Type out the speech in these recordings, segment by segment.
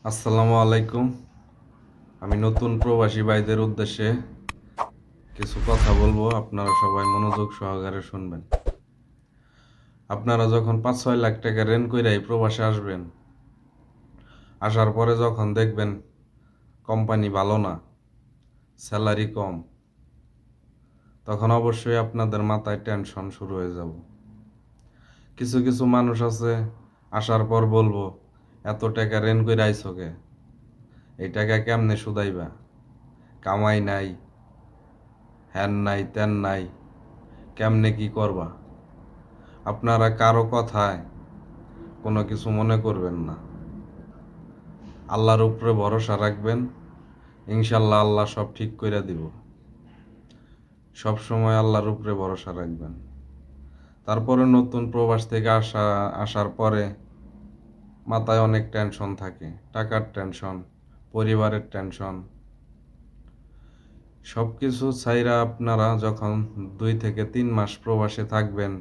আসসালামু আলাইকুম। আমি নতুন প্রবাসী ভাইদের উদ্দেশ্যে কিছু কথা বলবো, আপনারা সবাই মনোযোগ সহকারে শুনবেন। আপনারা যখন 5-6 লাখ টাকা রেন্ট কইরা এই প্রবাসে আসবেন, আসার পরে যখন দেখবেন কোম্পানি ভালো না, স্যালারি কম, তখন অবশ্যই আপনাদের মাথায় টেনশন শুরু হয়ে যাব। কিছু কিছু মানুষ আছে, আসার পর বলবো, এত টাকা রেন্ট কইরা আইছো কে? এই টাকা কেমনে শুধাইবা? কামাই নাই, হ্যান নাই, ত্যান নাই, কেমনে কি করবা? আপনারা কারো কথায় কোনো কিছু মনে করবেন না। আল্লাহর উপরে ভরসা রাখবেন, ইনশাল্লাহ আল্লাহ সব ঠিক করে দিব। সব সময় আল্লাহর উপরে ভরসা রাখবেন। তারপরে নতুন প্রবাস থেকে আসার পরে মাথায় অনেক টেনশন থাকে, টাকার টেনশন, পরিবারের টেনশন। সব কিছু ছাইরা আপনারা যখন 2 থেকে 3 মাস প্রবাসে থাকবেন,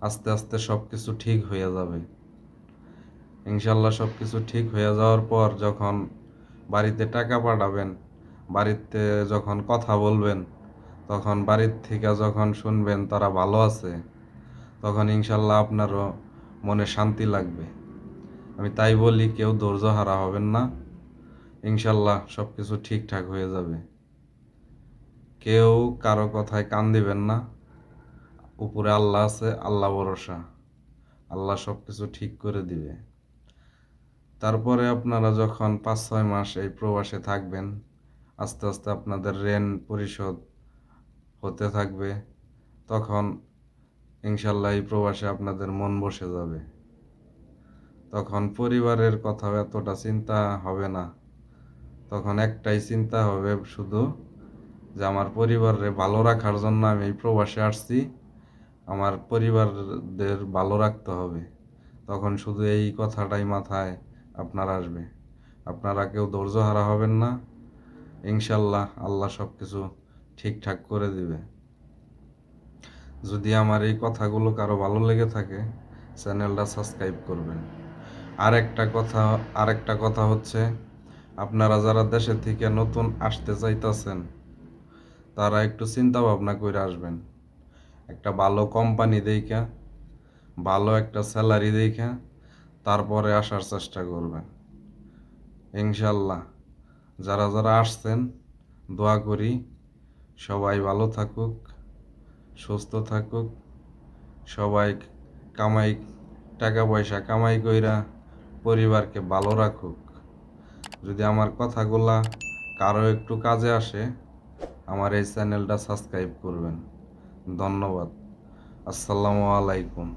আস্তে আস্তে সব কিছু ঠিক হয়ে যাবে। ইনশাল্লাহ সব কিছু ঠিক হয়ে যাওয়ার পর যখন বাড়িতে টাকা পাঠাবেন, বাড়িতে যখন কথা বলবেন, তখন বাড়ির থেকে যখন শুনবেন তারা ভালো আছে, তখন ইনশাল্লাহ আপনারও মনে শান্তি লাগবে। আমি তাই বলি, কেউ ধৈর্য হারা হবেন না, ইনশাল্লাহ সব কিছু ঠিকঠাক হয়ে যাবে। কেউ কারো কথায় কান দিবেন না। উপরে আল্লাহ আছে, আল্লাহ ভরসা, আল্লাহ সব কিছু ঠিক করে দিবে। তারপরে আপনারা যখন 5-6 মাস এই প্রবাসে থাকবেন, আস্তে আস্তে আপনাদের ঋণ পরিশোধ হতে থাকবে, তখন ইনশাল্লাহ এই প্রবাসে আপনাদের মন বসে যাবে। তখন পরিবারের কথা এতটা চিন্তা হবে না। তখন একটাই চিন্তা হবে শুধু, যে আমার পরিবারে ভালো রাখার জন্য আমি এই প্রবাসে আসছি, আমার পরিবারদের ভালো রাখতে হবে। তখন শুধু এই কথাটাই মাথায় আপনার আসবে। আপনারা কেউ ধৈর্য হারা হবেন না, ইনশাল্লাহ আল্লাহ সব কিছু ঠিকঠাক করে দিবে। যদি আমার এই কথাগুলো কারো ভালো লেগে থাকে, চ্যানেলটা সাবস্ক্রাইব করবেন। আরেকটা কথা হচ্ছে, আপনারা যারা দেশের থেকে নতুন আসতে চাইতেছেন, তারা একটু চিন্তা ভাবনা করে আসবেন। একটা ভালো কোম্পানি দেইখা, ভালো একটা স্যালারি দেইখা তারপরে আসার চেষ্টা করবেন। ইনশাল্লাহ যারা যারা আসছেন, দোয়া করি সবাই ভালো থাকুক, সুস্থ থাকুক, সবাই কামাই, টাকা পয়সা কামাই কইরা পরিবারকে ভালো রাখুক। যদি আমার কথাগুলা কারো একটু কাজে আসে, আমার এই চ্যানেলটা সাবস্ক্রাইব করবেন। ধন্যবাদ। আসসালামু আলাইকুম।